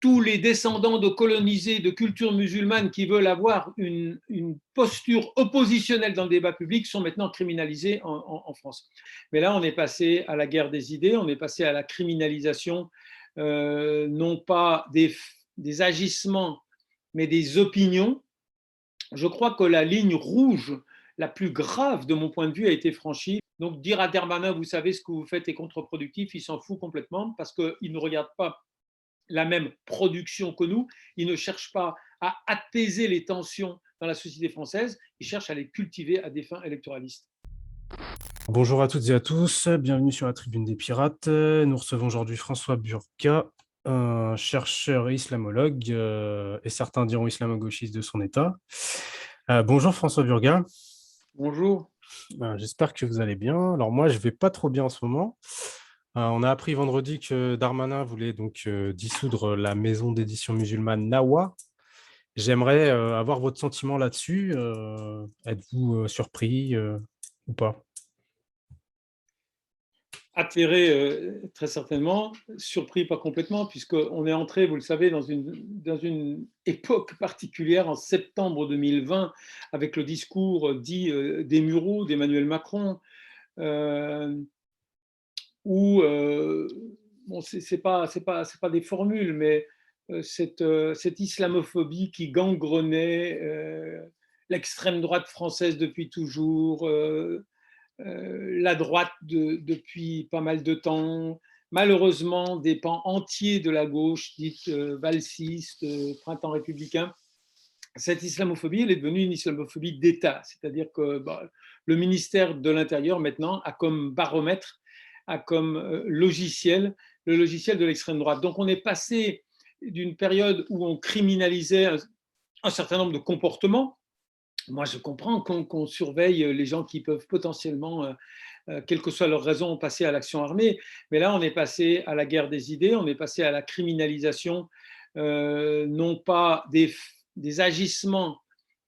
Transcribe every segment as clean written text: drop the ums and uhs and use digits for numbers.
tous les descendants de colonisés de culture musulmane qui veulent avoir une posture oppositionnelle dans le débat public sont maintenant criminalisés en France. Mais là, on est passé à la guerre des idées, on est passé à la criminalisation, non pas des agissements, mais des opinions. Je crois que la ligne rouge la plus grave de mon point de vue a été franchie. Donc dire à Darmanin, vous savez ce que vous faites est contre-productif, il s'en fout complètement parce qu'il ne regarde pas la même production que nous, il ne cherche pas à apaiser les tensions dans la société française, il cherche à les cultiver à des fins électoralistes. Bonjour à toutes et à tous, bienvenue sur la Tribune des Pirates. Nous recevons aujourd'hui François Burqa, un chercheur islamologue et certains diront islamo-gauchiste de son État. Bonjour François Burqa. Bonjour. J'espère que vous allez bien. Alors moi, je vais pas trop bien en ce moment. On a appris vendredi que Darmanin voulait donc dissoudre la maison d'édition musulmane Nawa. J'aimerais avoir votre sentiment là-dessus. Êtes-vous surpris ou pas? Atterré très certainement, surpris pas complètement, puisqu'on est entré, vous le savez, dans une époque particulière en septembre 2020, avec le discours dit des Mureaux d'Emmanuel Macron, où, bon, c'est pas des formules, mais cette islamophobie qui gangrenait l'extrême droite française depuis toujours, la droite depuis pas mal de temps, malheureusement des pans entiers de la gauche, dite valsiste, printemps républicain. Cette islamophobie, elle est devenue une islamophobie d'État, c'est-à-dire que le ministère de l'Intérieur maintenant a comme baromètre, a comme logiciel, le logiciel de l'extrême droite. Donc on est passé d'une période où on criminalisait un certain nombre de comportements. Moi, je comprends qu'on surveille les gens qui peuvent potentiellement, quelle que soit leur raison, passer à l'action armée. Mais là, on est passé à la guerre des idées, on est passé à la criminalisation, non pas des agissements,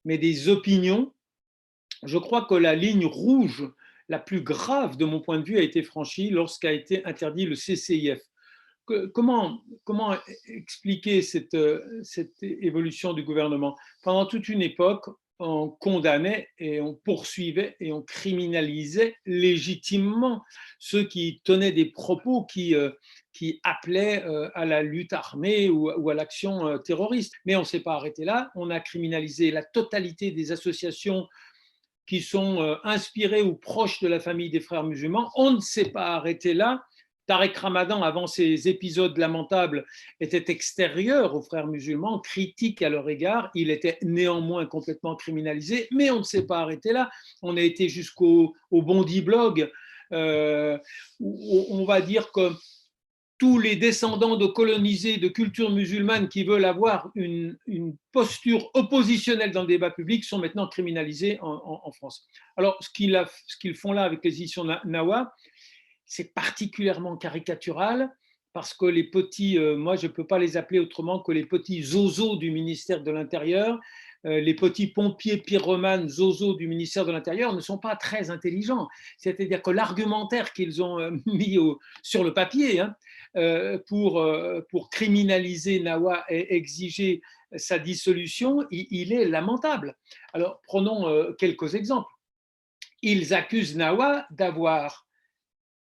mais des opinions. Je crois que la ligne rouge la plus grave de mon point de vue a été franchie lorsqu'a été interdit le CCIF. Comment expliquer cette évolution du gouvernement? Pendant toute une époque, on condamnait et on poursuivait et on criminalisait légitimement ceux qui tenaient des propos qui appelaient à la lutte armée ou à l'action terroriste. Mais on ne s'est pas arrêté là. On a criminalisé la totalité des associations qui sont inspirées ou proches de la famille des frères musulmans. On ne s'est pas arrêté là. Tariq Ramadan, avant ces épisodes lamentables, était extérieur aux frères musulmans, critique à leur égard. Il était néanmoins complètement criminalisé, mais on ne s'est pas arrêté là. On a été jusqu'au Bondi Blog, où on va dire que tous les descendants de colonisés de culture musulmane qui veulent avoir une posture oppositionnelle dans le débat public sont maintenant criminalisés en France. Alors, ce qu'ils font là avec les éditions Nawa, c'est particulièrement caricatural parce que les petits, moi je ne peux pas les appeler autrement que les petits zozos du ministère de l'Intérieur, les petits pompiers pyromanes zozos du ministère de l'Intérieur ne sont pas très intelligents. C'est-à-dire que l'argumentaire qu'ils ont mis sur le papier pour criminaliser Nawa et exiger sa dissolution, il est lamentable. Alors prenons quelques exemples. Ils accusent Nawa d'avoir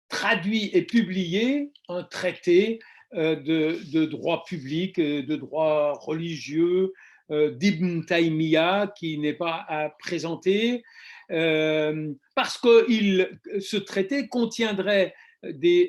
traduit et publié un traité de droit public, de droit religieux, d'Ibn Taymiyyah, qui n'est pas à présenter, parce que ce traité contiendrait des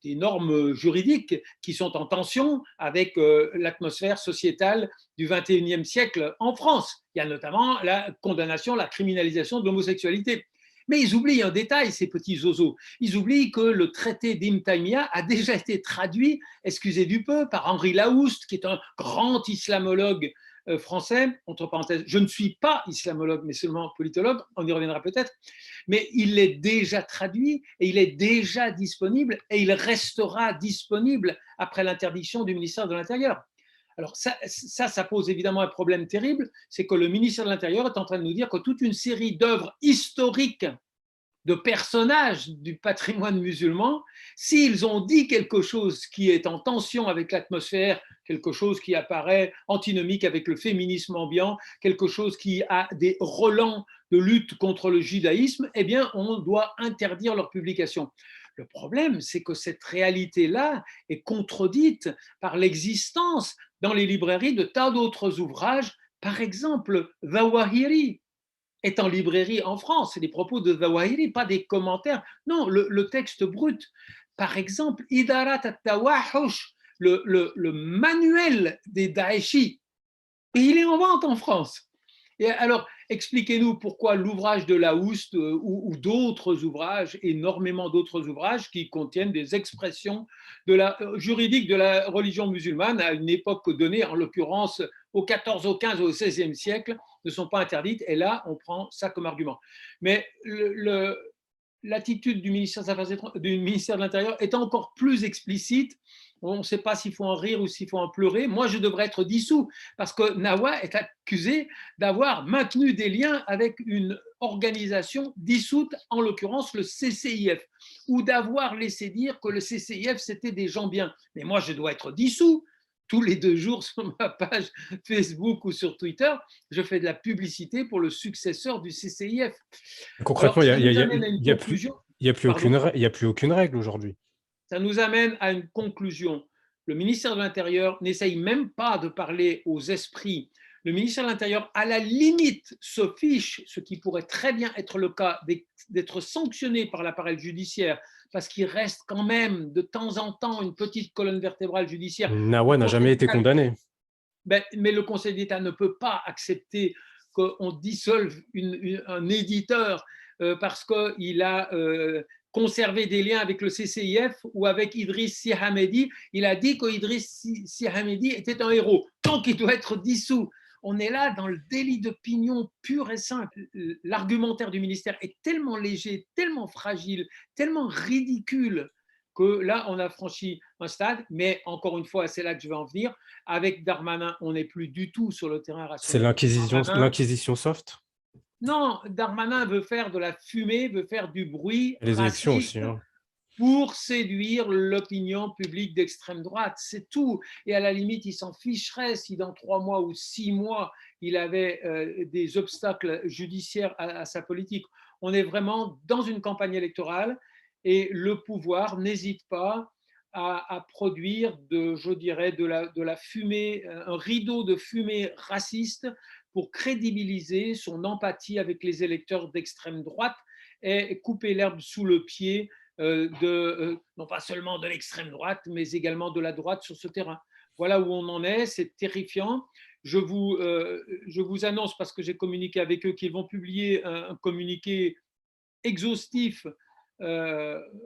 normes juridiques qui sont en tension avec l'atmosphère sociétale du XXIe siècle en France. Il y a notamment la condamnation, la criminalisation de l'homosexualité. Mais ils oublient un détail, ces petits zozos. Ils oublient que le traité d'Ibn Taymiyyah a déjà été traduit, excusez du peu, par Henri Laouste, qui est un grand islamologue français. Entre parenthèses, je ne suis pas islamologue, mais seulement politologue, on y reviendra peut-être. Mais il est déjà traduit et il est déjà disponible et il restera disponible après l'interdiction du ministère de l'Intérieur. Alors ça pose évidemment un problème terrible, c'est que le ministère de l'Intérieur est en train de nous dire que toute une série d'œuvres historiques de personnages du patrimoine musulman, s'ils ont dit quelque chose qui est en tension avec l'atmosphère, quelque chose qui apparaît antinomique avec le féminisme ambiant, quelque chose qui a des relents de lutte contre le judaïsme, eh bien, on doit interdire leur publication. Le problème, c'est que cette réalité-là est contredite par l'existence dans les librairies de tas d'autres ouvrages. Par exemple, Zawahiri est en librairie en France. C'est les propos de Zawahiri, pas des commentaires. Non, le texte brut. Par exemple, Idarat al-Tawahush, le manuel des Daeshi, et il est en vente en France. Et alors, expliquez-nous pourquoi l'ouvrage de Laoust ou d'autres ouvrages, énormément d'autres ouvrages qui contiennent des expressions juridiques de la religion musulmane à une époque donnée, en l'occurrence au XIV, au XV, au XVIe siècle, ne sont pas interdites. Et là, on prend ça comme argument. Mais l'attitude du ministère de l'Intérieur est encore plus explicite. On ne sait pas s'il faut en rire ou s'il faut en pleurer. Moi, je devrais être dissous parce que Nawa est accusé d'avoir maintenu des liens avec une organisation dissoute, en l'occurrence le CCIF, ou d'avoir laissé dire que le CCIF, c'était des gens bien. Mais moi, je dois être dissous. Tous les 2 jours sur ma page Facebook ou sur Twitter, je fais de la publicité pour le successeur du CCIF. Concrètement, Alors, ça nous amène à une conclusion. Il n'y a plus aucune règle aujourd'hui. Ça nous amène à une conclusion. Le ministère de l'Intérieur n'essaye même pas de parler aux esprits. Le ministère de l'Intérieur, à la limite, se fiche, ce qui pourrait très bien être le cas, d'être sanctionné par l'appareil judiciaire, parce qu'il reste quand même de temps en temps une petite colonne vertébrale judiciaire. Nawa n'a jamais été condamné. Mais le Conseil d'État ne peut pas accepter qu'on dissolve un éditeur parce qu'il a conservé des liens avec le CCIF ou avec Idriss Sy Hamedi. Il a dit qu'Idriss Sy Hamedi était un héros, donc il doit être dissous. On est là dans le délit d'opinion pur et simple. L'argumentaire du ministère est tellement léger, tellement fragile, tellement ridicule que là, on a franchi un stade. Mais encore une fois, c'est là que je vais en venir. Avec Darmanin, on n'est plus du tout sur le terrain rationnel. C'est l'inquisition soft. Non, Darmanin veut faire de la fumée, veut faire du bruit et les élections aussi, hein. Pour séduire l'opinion publique d'extrême droite, c'est tout. Et à la limite, il s'en ficherait si dans 3 mois ou 6 mois, il avait des obstacles judiciaires à sa politique. On est vraiment dans une campagne électorale et le pouvoir n'hésite pas à produire, je dirais, de la fumée, un rideau de fumée raciste pour crédibiliser son empathie avec les électeurs d'extrême droite et couper l'herbe sous le pied non pas seulement de l'extrême droite, mais également de la droite sur ce terrain. Voilà où on en est, c'est terrifiant. Je vous annonce, parce que j'ai communiqué avec eux, qu'ils vont publier un communiqué exhaustif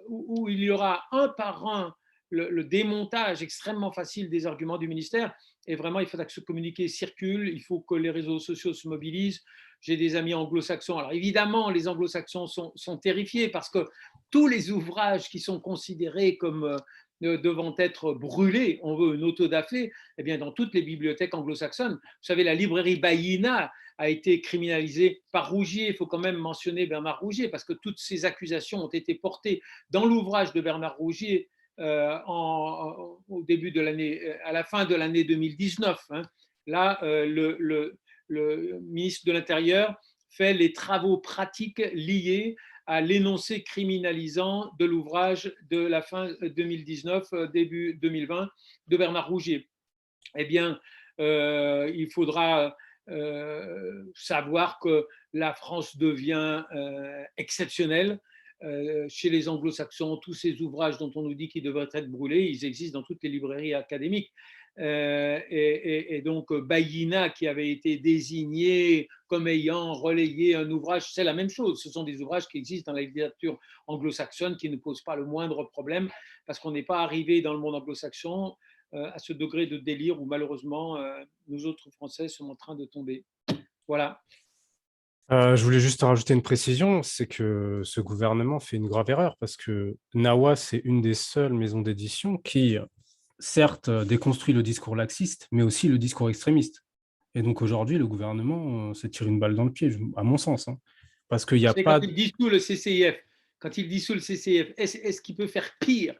où il y aura un par un le démontage extrêmement facile des arguments du ministère. Et vraiment, il faudra que ce communiqué circule, il faut que les réseaux sociaux se mobilisent. J'ai des amis anglo-saxons. Alors évidemment, les anglo-saxons sont terrifiés parce que tous les ouvrages qui sont considérés comme devant être brûlés, on veut une autodafé, eh bien dans toutes les bibliothèques anglo-saxonnes, vous savez, la librairie Bayina a été criminalisée par Rougier. Il faut quand même mentionner Bernard Rougier parce que toutes ces accusations ont été portées dans l'ouvrage de Bernard Rougier au début de l'année, à la fin de l'année 2019. Hein. Là, le ministre de l'Intérieur fait les travaux pratiques liés à l'énoncé criminalisant de l'ouvrage de la fin 2019, début 2020 de Bernard Rougier. Eh bien, il faudra savoir que la France devient exceptionnelle. Chez les anglo-saxons, tous ces ouvrages dont on nous dit qu'ils devraient être brûlés, ils existent dans toutes les librairies académiques. Et donc, Bayina, qui avait été désigné comme ayant relayé un ouvrage, c'est la même chose. Ce sont des ouvrages qui existent dans la littérature anglo-saxonne qui ne posent pas le moindre problème parce qu'on n'est pas arrivé dans le monde anglo-saxon à ce degré de délire où malheureusement, nous autres Français sommes en train de tomber. Voilà. Je voulais juste rajouter une précision, c'est que ce gouvernement fait une grave erreur parce que Nawa, c'est une des seules maisons d'édition qui, certes, déconstruit le discours laxiste, mais aussi le discours extrémiste. Et donc aujourd'hui, le gouvernement s'est tiré une balle dans le pied, à mon sens. Hein, parce qu'il n'y a pas... C'est quand il dissout le CCIF. quand il dissout le CCF, est-ce qu'il peut faire pire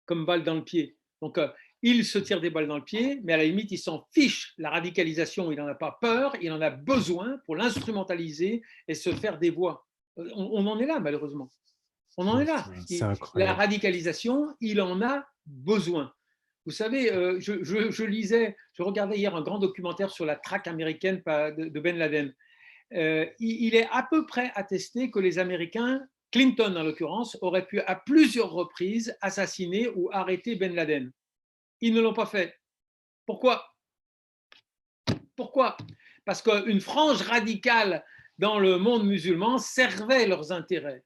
comme balle dans le pied? Donc, il se tire des balles dans le pied, mais à la limite, il s'en fiche. La radicalisation, il n'en a pas peur, il en a besoin pour l'instrumentaliser et se faire des voix. On en est là, malheureusement. On en est là. C'est La incroyable. radicalisation, il en a besoin. Vous savez, je regardais hier un grand documentaire sur la traque américaine de Ben Laden. Il est à peu près attesté que les Américains, Clinton en l'occurrence, auraient pu à plusieurs reprises assassiner ou arrêter Ben Laden. Ils ne l'ont pas fait. Pourquoi? Pourquoi? Parce qu'une frange radicale dans le monde musulman servait leurs intérêts.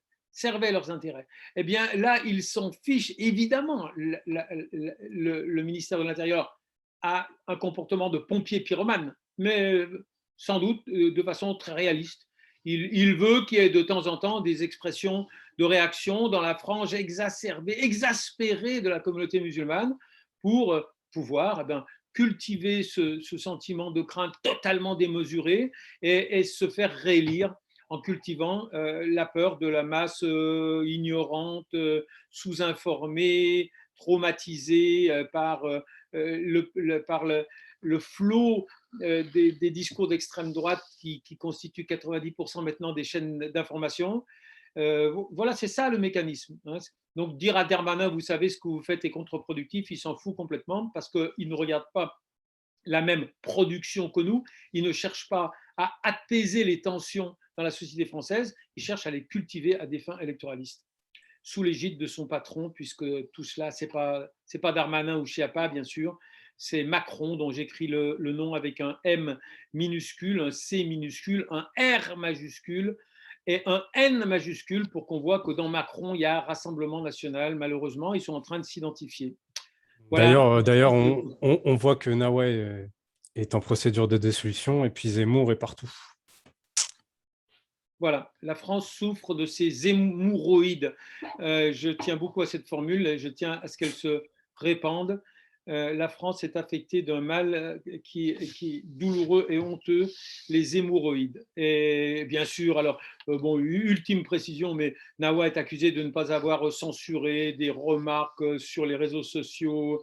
Eh bien, là, ils s'en fichent. Évidemment, le ministère de l'Intérieur a un comportement de pompier pyromane, mais sans doute de façon très réaliste. Il veut qu'il y ait de temps en temps des expressions de réaction dans la frange exacerbée, exaspérée de la communauté musulmane pour pouvoir cultiver ce sentiment de crainte totalement démesuré et se faire réélire en cultivant la peur de la masse ignorante, sous-informée, traumatisée par le flot des discours d'extrême droite qui constituent 90% maintenant des chaînes d'information. Voilà, c'est ça le mécanisme. Donc dire à Darmanin, vous savez ce que vous faites est contre-productif, il s'en fout complètement parce qu'il ne regarde pas la même production que nous, il ne cherche pas à apaiser les tensions dans la société française, il cherche à les cultiver à des fins électoralistes, sous l'égide de son patron, puisque tout cela, ce n'est pas Darmanin ou Schiappa, bien sûr, c'est Macron, dont j'écris le nom avec un M minuscule, un C minuscule, un R majuscule, et un N majuscule pour qu'on voit que dans Macron, il y a Rassemblement national. Malheureusement, ils sont en train de s'identifier. Voilà. D'ailleurs, on voit que Nawai est en procédure de dissolution et puis Zemmour est partout. Voilà, la France souffre de ces hémorroïdes. Je tiens beaucoup à cette formule et je tiens à ce qu'elle se répande. La France est affectée d'un mal qui est douloureux et honteux, les hémorroïdes. Et bien sûr, alors, bon, ultime précision, mais Nawai est accusé de ne pas avoir censuré des remarques sur les réseaux sociaux.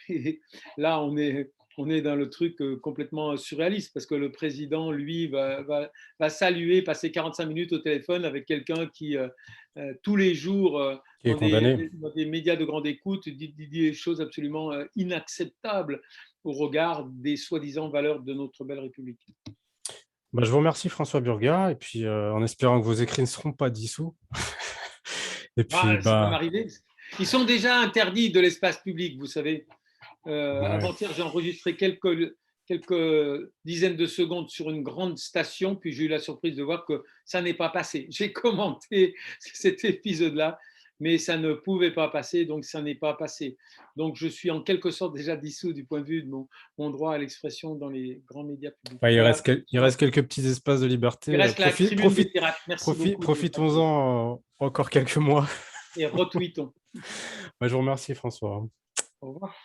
Et là, on est dans le truc complètement surréaliste parce que le président, lui, va saluer, passer 45 minutes au téléphone avec quelqu'un qui, tous les jours, Qui est condamné. dans des médias de grande écoute, dit des choses absolument inacceptables au regard des soi-disant valeurs de notre belle République. Bah, je vous remercie François Burga et puis en espérant que vos écrits ne seront pas dissous. Et puis, Ça peut m'arriver. Ils sont déjà interdits de l'espace public, vous savez. Avant-hier, j'ai enregistré quelques dizaines de secondes sur une grande station, puis j'ai eu la surprise de voir que ça n'est pas passé. J'ai commenté cet épisode-là, mais ça ne pouvait pas passer, donc ça n'est pas passé. Donc je suis en quelque sorte déjà dissous du point de vue de mon droit à l'expression dans les grands médias publics. il reste quelques petits espaces de liberté. Il reste la tribune des pirates. Merci beaucoup. Profitons-en encore quelques mois. Et retweetons. Je vous remercie François. Au revoir.